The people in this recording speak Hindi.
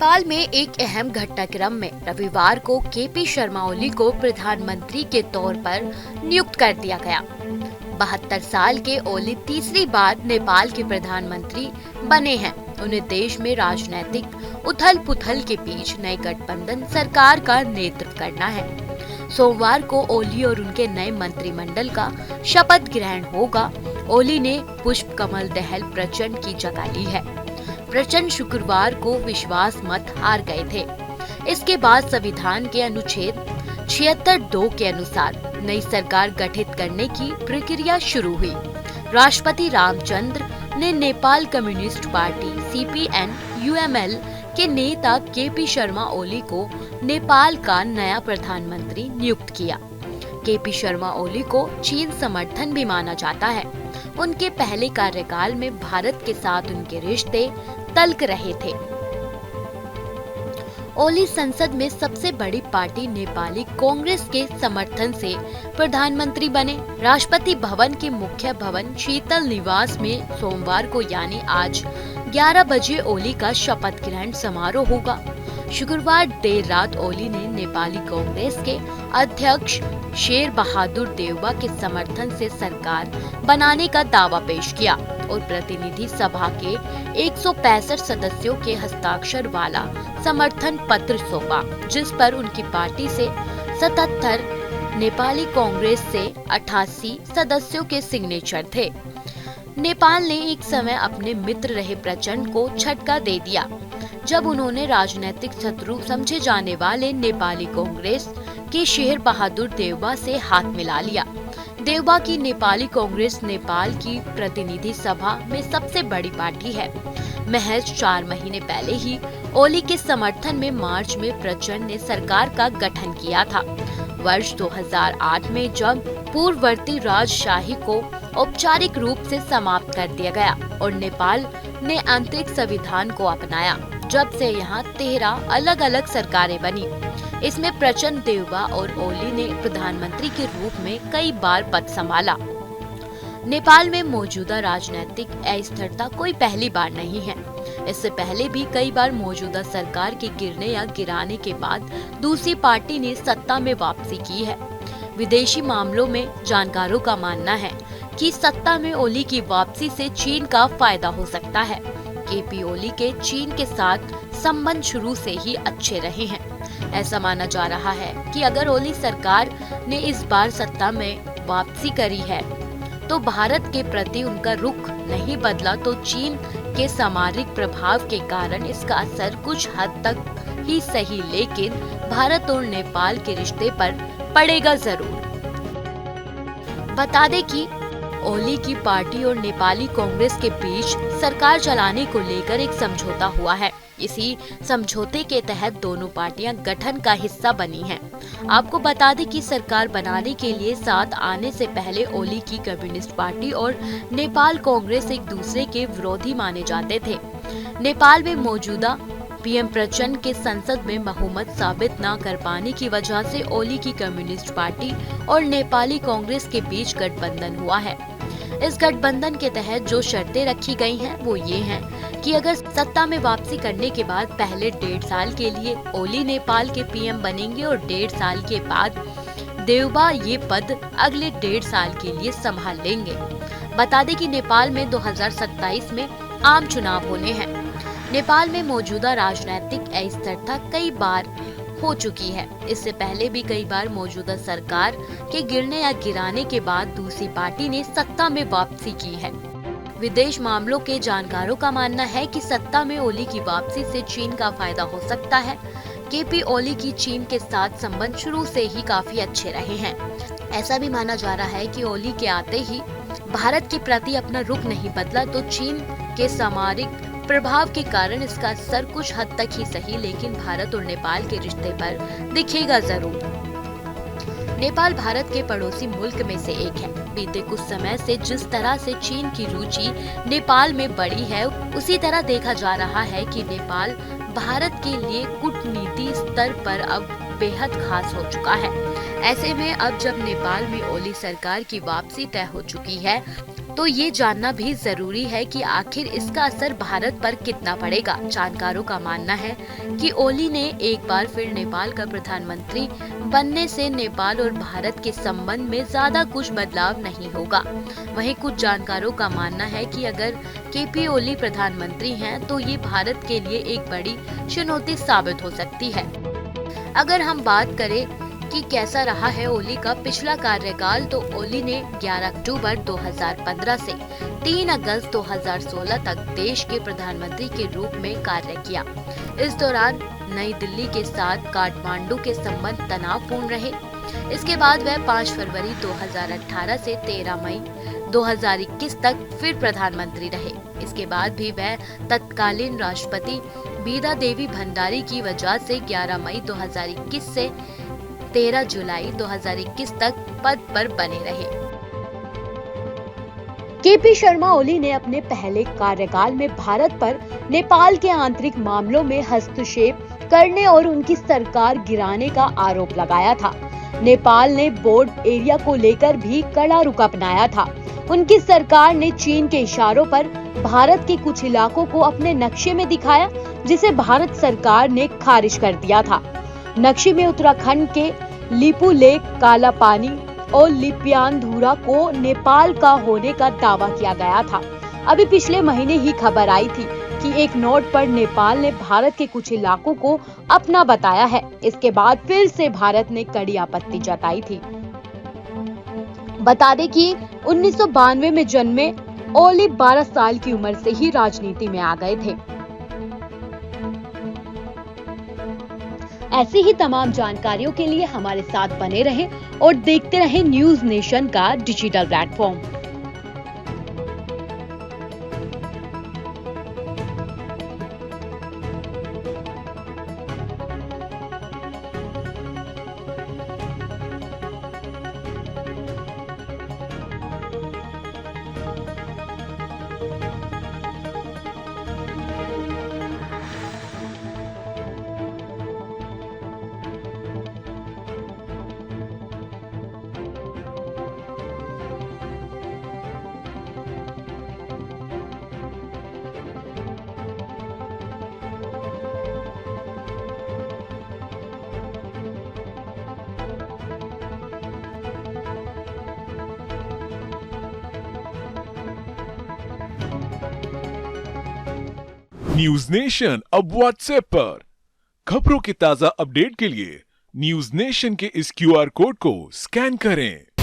नेपाल में एक अहम घटनाक्रम में रविवार को केपी शर्मा ओली को प्रधानमंत्री के तौर पर नियुक्त कर दिया गया। 72 साल के ओली तीसरी बार नेपाल के प्रधानमंत्री बने हैं। उन्हें देश में राजनीतिक उथल पुथल के बीच नए गठबंधन सरकार का नेतृत्व करना है। सोमवार को ओली और उनके नए मंत्रिमंडल का शपथ ग्रहण होगा। ओली ने पुष्प कमल दहल प्रचंड की जगह ली है। प्रचंड शुक्रवार को विश्वास मत हार गए थे। इसके बाद संविधान के अनुच्छेद 76(2) के अनुसार नई सरकार गठित करने की प्रक्रिया शुरू हुई। राष्ट्रपति रामचंद्र ने नेपाल कम्युनिस्ट पार्टी CPN-UML के नेता केपी शर्मा ओली को नेपाल का नया प्रधानमंत्री नियुक्त किया। केपी शर्मा ओली को चीन समर्थन भी माना जाता है। उनके पहले कार्यकाल में भारत के साथ उनके रिश्ते तल्ख रहे थे। ओली संसद में सबसे बड़ी पार्टी नेपाली कांग्रेस के समर्थन से प्रधानमंत्री बने। राष्ट्रपति भवन के मुख्य भवन शीतल निवास में सोमवार को यानी आज 11 बजे ओली का शपथ ग्रहण समारोह होगा। शुक्रवार देर रात ओली ने नेपाली कांग्रेस के अध्यक्ष शेर बहादुर देउबा के समर्थन से सरकार बनाने का दावा पेश किया और प्रतिनिधि सभा के 165 सदस्यों के हस्ताक्षर वाला समर्थन पत्र सौंपा, जिस पर उनकी पार्टी से 77, नेपाली कांग्रेस से 88 सदस्यों के सिग्नेचर थे। नेपाल ने एक समय अपने मित्र रहे प्रचंड को झटका दे दिया जब उन्होंने राजनीतिक शत्रु समझे जाने वाले नेपाली कांग्रेस के शेर बहादुर देउबा से हाथ मिला लिया। देउबा की नेपाली कांग्रेस नेपाल की प्रतिनिधि सभा में सबसे बड़ी पार्टी है। महज 4 महीने पहले ही ओली के समर्थन में मार्च में प्रचंड ने सरकार का गठन किया था। वर्ष 2008 में जब पूर्ववर्ती राजशाही को औपचारिक रूप से समाप्त कर दिया गया और नेपाल ने आंतरिक संविधान को अपनाया, जब से यहाँ 13 अलग अलग सरकारें बनी। इसमें प्रचंड देउबा और ओली ने प्रधानमंत्री के रूप में कई बार पद संभाला। नेपाल में मौजूदा राजनीतिक अस्थिरता कोई पहली बार नहीं है। इससे पहले भी कई बार मौजूदा सरकार के गिरने या गिराने के बाद दूसरी पार्टी ने सत्ता में वापसी की है। विदेशी मामलों में जानकारों का मानना है कि सत्ता में ओली की वापसी से चीन का फायदा हो सकता है। केपी ओली के चीन के साथ संबंध शुरू से ही अच्छे रहे हैं। ऐसा माना जा रहा है कि अगर ओली सरकार ने इस बार सत्ता में वापसी करी है तो भारत के प्रति उनका रुख नहीं बदला तो चीन के सामरिक प्रभाव के कारण इसका असर कुछ हद तक ही सही, लेकिन भारत और नेपाल के रिश्ते पर पड़ेगा जरूर। बता दें कि ओली की पार्टी और नेपाली कांग्रेस के बीच सरकार चलाने को लेकर एक समझौता हुआ है। इसी समझौते के तहत दोनों पार्टियां गठन का हिस्सा बनी हैं। आपको बता दें कि सरकार बनाने के लिए साथ आने से पहले ओली की कम्युनिस्ट पार्टी और नेपाल कांग्रेस एक दूसरे के विरोधी माने जाते थे। नेपाल में मौजूदा पीएम प्रचंड के संसद में बहुमत साबित न कर पाने की वजह से ओली की कम्युनिस्ट पार्टी और नेपाली कांग्रेस के बीच गठबंधन हुआ है। इस गठबंधन के तहत जो शर्तें रखी गई हैं वो ये हैं कि अगर सत्ता में वापसी करने के बाद पहले 1.5 साल के लिए ओली नेपाल के पीएम बनेंगे और 1.5 साल के बाद देउबा ये पद अगले 1.5 साल के लिए संभाल लेंगे। बता दें कि नेपाल में 2027 में आम चुनाव होने हैं। नेपाल में मौजूदा राजनीतिक अस्थिरता कई बार हो चुकी है। इससे पहले भी कई बार मौजूदा सरकार के गिरने या गिराने के बाद दूसरी पार्टी ने सत्ता में वापसी की है। विदेश मामलों के जानकारों का मानना है कि सत्ता में ओली की वापसी से चीन का फायदा हो सकता है। केपी ओली की चीन के साथ संबंध शुरू से ही काफी अच्छे रहे हैं। ऐसा भी माना जा रहा है कि ओली के आते ही भारत के प्रति अपना रुख नहीं बदला तो चीन के सामरिक प्रभाव के कारण इसका असर कुछ हद तक ही सही, लेकिन भारत और नेपाल के रिश्ते पर दिखेगा जरूर। नेपाल भारत के पड़ोसी मुल्क में से एक है। बीते कुछ समय से जिस तरह से चीन की रुचि नेपाल में बढ़ी है, उसी तरह देखा जा रहा है कि नेपाल भारत के लिए कूटनीति स्तर पर अब बेहद खास हो चुका है। ऐसे में अब जब नेपाल में ओली सरकार की वापसी तय हो चुकी है तो ये जानना भी जरूरी है कि आखिर इसका असर भारत पर कितना पड़ेगा। जानकारों का मानना है कि ओली ने एक बार फिर नेपाल का प्रधानमंत्री बनने से नेपाल और भारत के संबंध में ज्यादा कुछ बदलाव नहीं होगा। वहीं कुछ जानकारों का मानना है कि अगर केपी ओली प्रधानमंत्री हैं तो ये भारत के लिए एक बड़ी चुनौती साबित हो सकती है। अगर हम बात करें कि कैसा रहा है ओली का पिछला कार्यकाल, तो ओली ने 11 अक्टूबर 2015 से 3 अगस्त 2016 तक देश के प्रधानमंत्री के रूप में कार्य किया। इस दौरान नई दिल्ली के साथ काठमांडू के संबंध तनावपूर्ण रहे। इसके बाद वह 5 फरवरी 2018 से 13 मई 2021 तक फिर प्रधानमंत्री रहे। इसके बाद भी वह तत्कालीन राष्ट्रपति बीदा देवी भंडारी की वजह से 11 मई 2021 से 13 जुलाई 2021 तक पद पर बने रहे। केपी शर्मा ओली ने अपने पहले कार्यकाल में भारत पर नेपाल के आंतरिक मामलों में हस्तक्षेप करने और उनकी सरकार गिराने का आरोप लगाया था। नेपाल ने बोर्ड एरिया को लेकर भी कड़ा रुख अपनाया था। उनकी सरकार ने चीन के इशारों पर भारत के कुछ इलाकों को अपने नक्शे में दिखाया, जिसे भारत सरकार ने खारिज कर दिया था। नक्शे में उत्तराखंड के लिपू लेक, काला पानी और लिप्यानधुरा को नेपाल का होने का दावा किया गया था। अभी पिछले महीने ही खबर आई थी कि एक नोट पर नेपाल ने भारत के कुछ इलाकों को अपना बताया है। इसके बाद फिर से भारत ने कड़ी आपत्ति जताई थी। बता दें कि 1992 में जन्मे ओली 12 साल की उम्र से ही राजनीति में आ गए थे। ऐसी ही तमाम जानकारियों के लिए हमारे साथ बने रहें और देखते रहें न्यूज़ नेशन का डिजिटल प्लेटफॉर्म। न्यूज नेशन अब व्हाट्सएप पर खबरों के ताजा अपडेट के लिए न्यूज नेशन के इस QR कोड को स्कैन करें।